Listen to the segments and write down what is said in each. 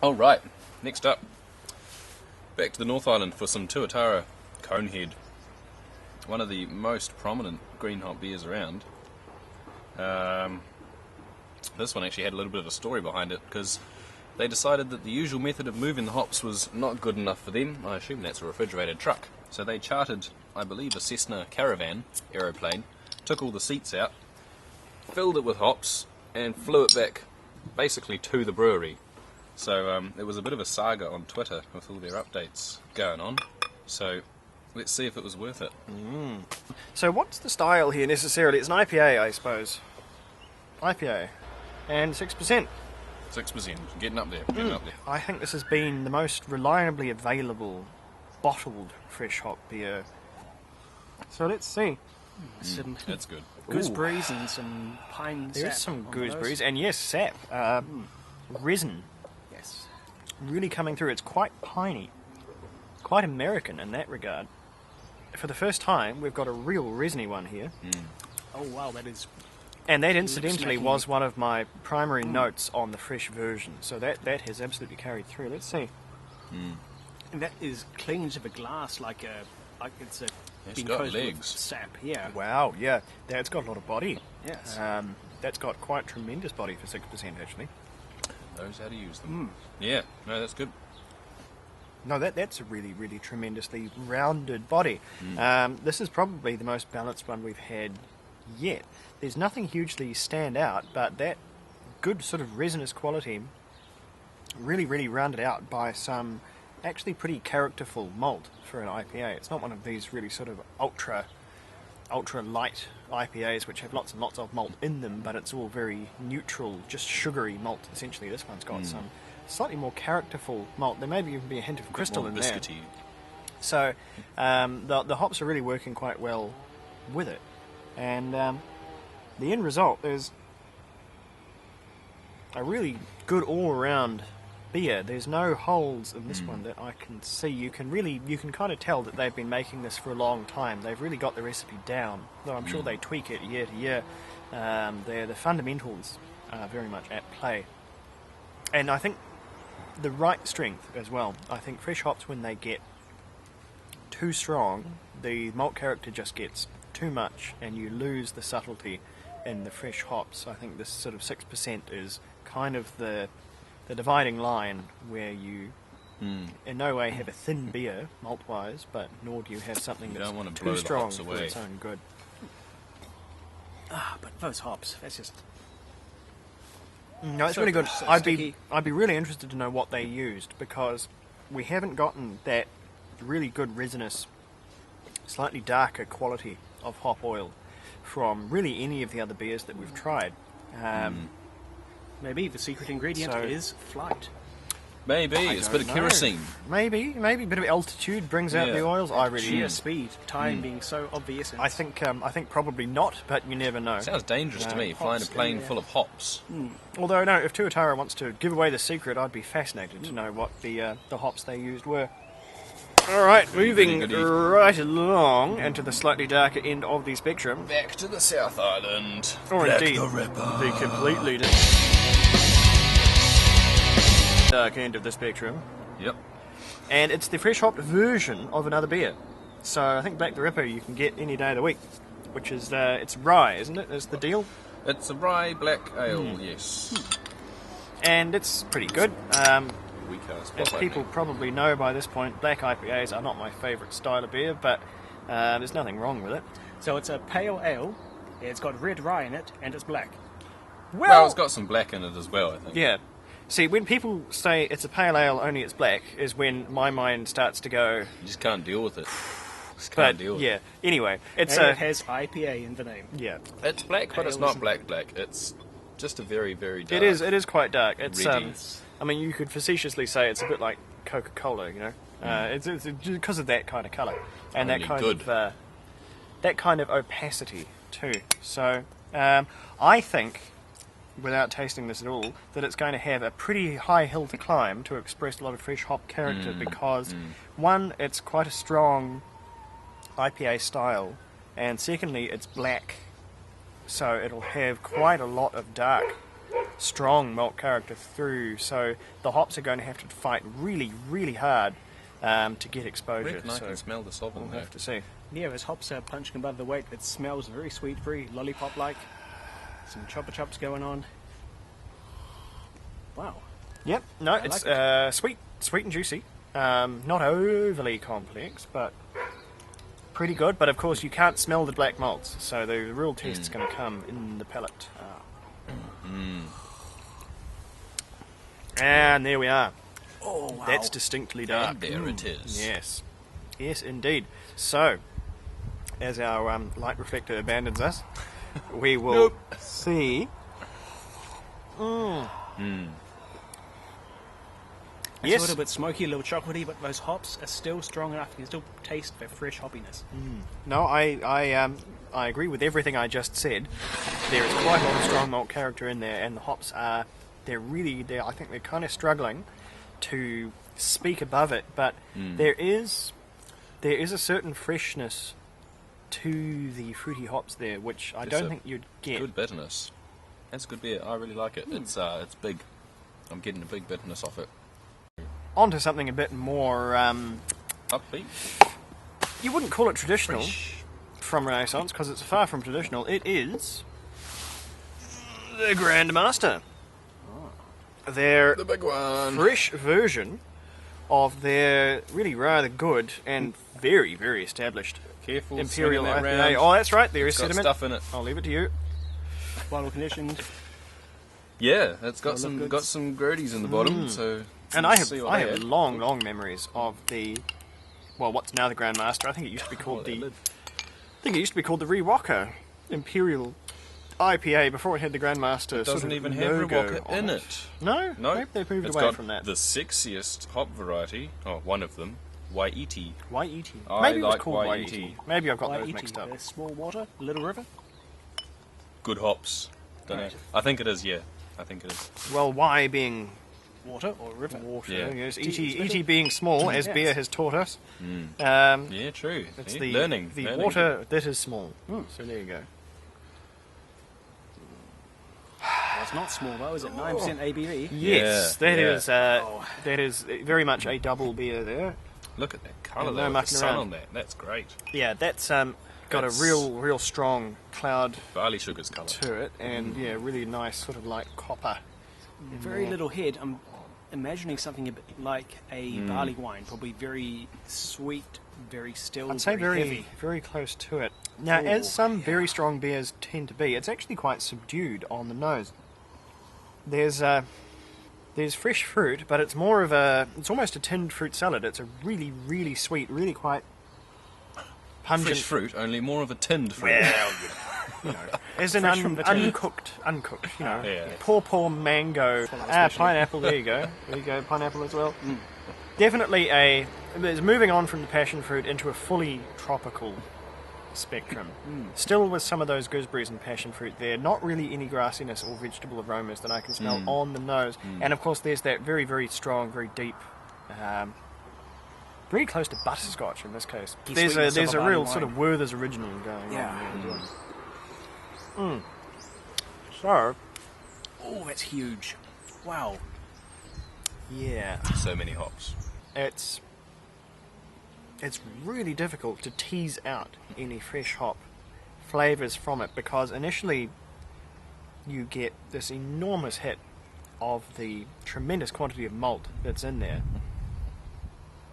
All right, next up, back to the North Island for some Tuatara Conehead, one of the most prominent green hop beers around. This one actually had a little bit of a story behind it, because they decided that the usual method of moving the hops was not good enough for them. I assume that's a refrigerated truck. So they chartered, I believe, a Cessna Caravan aeroplane, took all the seats out, filled it with hops, and flew it back basically to the brewery. So it was a bit of a saga on Twitter with all their updates going on. So let's see if it was worth it. So what's the style here necessarily? It's an IPA, I suppose. IPA. And 6%. 6%, getting up there, I think this has been the most reliably available bottled fresh hop beer. So let's see. Some That's good. gooseberries and some pine sap. There's some on gooseberries, those. and yes, sap. Resin. Yes. Really coming through. It's quite piney. Quite American in that regard. For the first time, we've got a real resiny one here. Oh wow, that is. And that incidentally Lip-smacking. was one of my primary notes on the fresh version. So that has absolutely carried through. Let's see. And that is clinging to the glass like it's a. It's being got coated with legs. Sap. Yeah. Wow, yeah. That's got a lot of body. Yes. That's got quite tremendous body for 6%, actually. Knows how to use them. Yeah, no, that's good. No, that's a really, really tremendously rounded body. This is probably the most balanced one we've had yet. There's nothing hugely stand out, but that good sort of resinous quality really, really rounded out by some actually pretty characterful malt for an IPA. It's not one of these really sort of ultra light IPAs which have lots and lots of malt in them, but it's all very neutral, just sugary malt essentially. This one's got some slightly more characterful malt. There may even be a hint of crystal More in there. biscuity. So the hops are really working quite well with it, and the end result is a really good all-around beer. There's no holes in this one that I can see. You can kind of tell that they've been making this for a long time. They've really got the recipe down, though I'm sure they tweak it year to year. The fundamentals are very much at play, and I think the right strength as well. I think fresh hops, when they get too strong, the malt character just gets too much and you lose the subtlety in the fresh hops. I think this sort of 6% is kind of the dividing line where you in no way have a thin beer malt-wise, but nor do you have something You that's don't want to too blow the strong hops for away. its own good. But those hops, that's just. No, it's So- really good. so I'd be sticky. really interested to know what they used, because we haven't gotten that really good resinous, slightly darker quality of hop oil from really any of the other beers that we've tried. Maybe the secret ingredient So- is flight. Maybe, it's a bit of don't know. kerosene. Maybe a bit of altitude brings out Yeah. the oils. I really, Sheer speed, time being so obvious. I think probably not, but you never know. Sounds dangerous to me, flying a hops, plane yeah. full of hops. Although, no, if Tuatara wants to give away the secret, I'd be fascinated to know what the hops they used were. All right, moving goody. right along and to the slightly darker end of the spectrum, Back to the South Island. or Black indeed the Ripa. the completely dark end of the spectrum, Yep. and it's the fresh hopped version of another beer. So I think Black the Ripper you can get any day of the week, which is it's rye, isn't it? Is the deal? It's a rye black ale, yes. And it's pretty good. We cast As people probably know by this point, black IPAs are not my favourite style of beer, but there's nothing wrong with it. so. It's a pale ale. It's got red rye in it, and it's black. Well, it's got some black in it as well, I think. Yeah. See, when people say it's a pale ale, only it's black, is when my mind starts to go. You just can't deal with it. Just But can't deal with yeah. Anyway, it's And it has IPA in the name. yeah. it. It's black, but it's Pale not isn't- Black. It's just a very, very dark. It is quite dark. It's Ready. I mean, you could facetiously say it's a bit like Coca-Cola, you know. It's because of that kind of colour and Only that kind of opacity too. So I think, without tasting this at all, that it's going to have a pretty high hill to climb to express a lot of fresh hop character because one, it's quite a strong IPA style, and secondly, it's black, so it'll have quite a lot of dark strong malt character through. So the hops are going to have to fight really, really hard to get I exposure. reckon I So can smell the sovereign we'll there. have to see. Yeah, those hops are punching above the weight. It smells very sweet, very lollipop-like. Some chopper chops going on. Wow. Yep. No, I it's like sweet and juicy. Not overly complex, but pretty good. But of course, you can't smell the black malts, so the real test's going to come in the palate. And there we are. Oh, wow. That's distinctly dark. And there it is. Yes. Yes, indeed. So, as our light reflector abandons us, we will see. It's Yes. a little bit smoky, a little chocolatey, but those hops are still strong enough. You can still taste the fresh hoppiness. No, I agree with everything I just said. There is quite a lot of strong malt character in there, and the hops are I think they're kind of struggling to speak above it, but there is a certain freshness to the fruity hops there, which I There's don't a think you'd get. Good bitterness. That's good beer. I really like it. It's big. I'm getting a big bitterness off it. Onto something a bit more. Upbeat. You wouldn't call it traditional Fresh. from Rennaisance because it's far from traditional. It is the Grandmaster. Their The big one. fresh version of their really rather good and very, very established Careful. Imperial swinging that IPA. round. Oh, that's right. There is It's got sediment. stuff in it. I'll leave it to you. Bottle conditioned. Yeah, it's got Got some good- got some grodies in the bottom. So And I let's have see what they have add. long memories of the what's now the Grandmaster. I think it used to be called they the live. Rewalker Imperial IPA before it had the Grandmaster. It doesn't sort of even have logo Ripa on in it. No, No, maybe they moved it's away got from that. the sexiest hop variety. Oh, one of them, Waiti. Waiti. I Maybe it was like called Waiti. Waiti. Maybe I've got those Waiti, mixed up. small water, little river. Good hops. Don't know. Right. I think it is. Yeah, I think it is. Well, Y being Water or river? water, Yeah. yes. T- ET being small, as Yes. beer has taught us. Yeah, true. It's See? the learning. the learning. water that is small. So there you go. Well, it's not small though, is it? 9% ABV. Yes, Yeah, that yeah. is that is very much a double beer there. Look at that colour And no though. With mucking the sun around. on that. That's great. Yeah, that's got That's- a real strong cloud Barley sugar's colour. to it, and yeah, really nice sort of like copper. Very little head. I'm imagining something a bit like a barley wine, probably very sweet, very still, I'd say very heavy. very close to it. Now, Oh, as some yeah. very strong beers tend to be, it's actually quite subdued on the nose. There's fresh fruit, but it's more of it's almost a tinned fruit salad. It's a really sweet, really quite pungent. Fresh fruit, only more of a tinned fruit. Well, you know, as in Fresh from the tin. uncooked, you know. Yeah. Poor mango. Pineapple, there you go. There you go, pineapple as well. Definitely there's moving on from the passion fruit into a fully tropical spectrum. Still with some of those gooseberries and passion fruit there, not really any grassiness or vegetable aromas that I can smell on the nose. And of course there's that very strong, very deep, very close to butterscotch in this case. Key There's sweetness of a a real barley sort of wine. Werther's original going Yeah. on there as well. So, Oh, that's huge. Wow. yeah, So many hops. it's really difficult to tease out any fresh hop flavours from it because initially you get this enormous hit of the tremendous quantity of malt that's in there.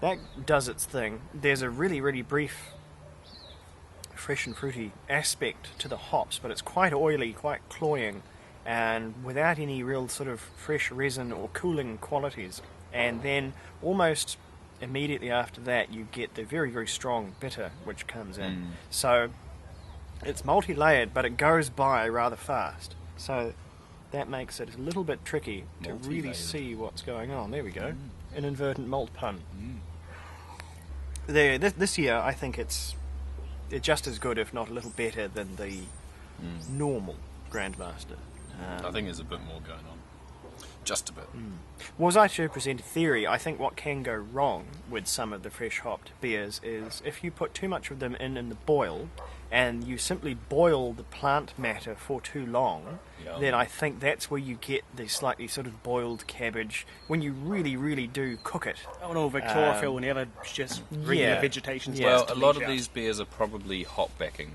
That does its thing. There's a really brief fresh and fruity aspect to the hops, but it's quite oily, quite cloying, and without any real sort of fresh resin or cooling qualities. And then almost immediately after that you get the very strong bitter which comes in. So it's multi-layered, but it goes by rather fast. So that makes it a little bit tricky to really Multi-layered. see what's going on. There we go. An invertent malt pun. There, this year I think it's just as good, if not a little better, than the normal Grandmaster. I think there's a bit more going on. just a bit. Was I to present a theory, I think what can go wrong with some of the fresh hopped beers is if you put too much of them in the boil and you simply boil the plant matter for too long, then I think that's where you get the slightly sort of boiled cabbage when you really, really do cook it. Oh no, the chlorophyll whenever just regular vegetation starts Well, to a lot leach of out. these beers are probably hop backing.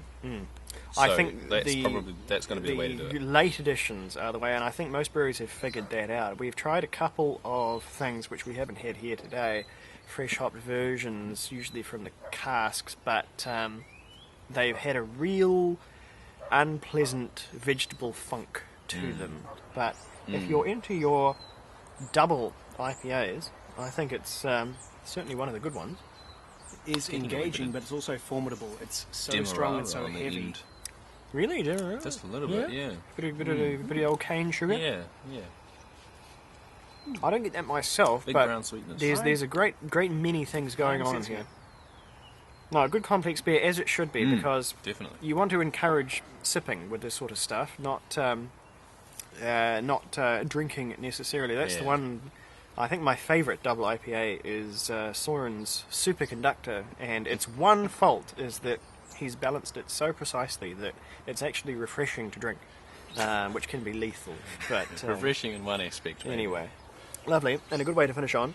So I think that's going to be the way to do it. late editions are the way, and I think most breweries have figured that out. We've tried a couple of things which we haven't had here today, fresh hopped versions, usually from the casks, but they've had a real unpleasant vegetable funk to them. But if you're into your double IPAs, I think it's certainly one of the good ones. Is engaging, but it's also formidable. It's so Demerara strong and so on the heavy. end. Really, do Just a little bit, yeah. bit of old cane sugar. Yeah. I don't get that myself, Big but brown sweetness. there's a great many things going on in here. No, a good complex beer, as it should be, because Definitely. you want to encourage sipping with this sort of stuff, not drinking necessarily. That's the one. I think my favourite double IPA is Soren's Superconductor, and its one fault is that he's balanced it so precisely that it's actually refreshing to drink, which can be lethal. But Refreshing in one aspect. maybe. anyway, lovely, and a good way to finish on.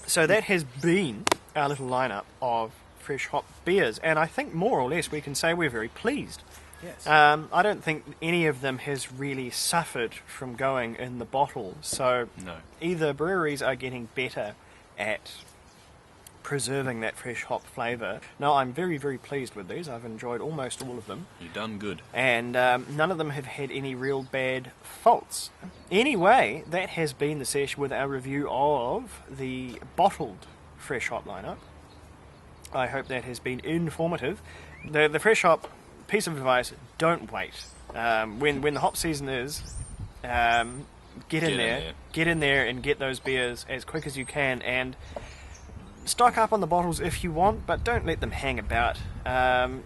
So that has been our little lineup of fresh hop beers, and I think more or less we can say we're very pleased. Yes. I don't think any of them has really suffered from going in the bottle, so No. either breweries are getting better at preserving that fresh hop flavour. No, I'm very, very pleased with these. I've enjoyed almost all of them, You've done good. and none of them have had any real bad faults. Anyway, that has been the Sesh with our review of the bottled fresh hop lineup. I hope that has been informative. The fresh hop piece of advice: don't wait. When the hop season is, get in there and get those beers as quick as you can, and stock up on the bottles if you want, but don't let them hang about.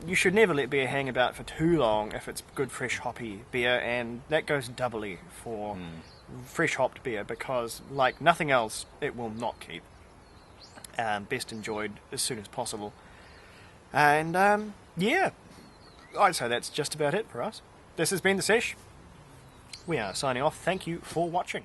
You should never let beer hang about for too long if it's good fresh hoppy beer, and that goes doubly for fresh hopped beer, because like nothing else, it will not keep. Best enjoyed as soon as possible. And yeah, I'd say that's just about it for us. This has been the Sesh. We are signing off. Thank you for watching.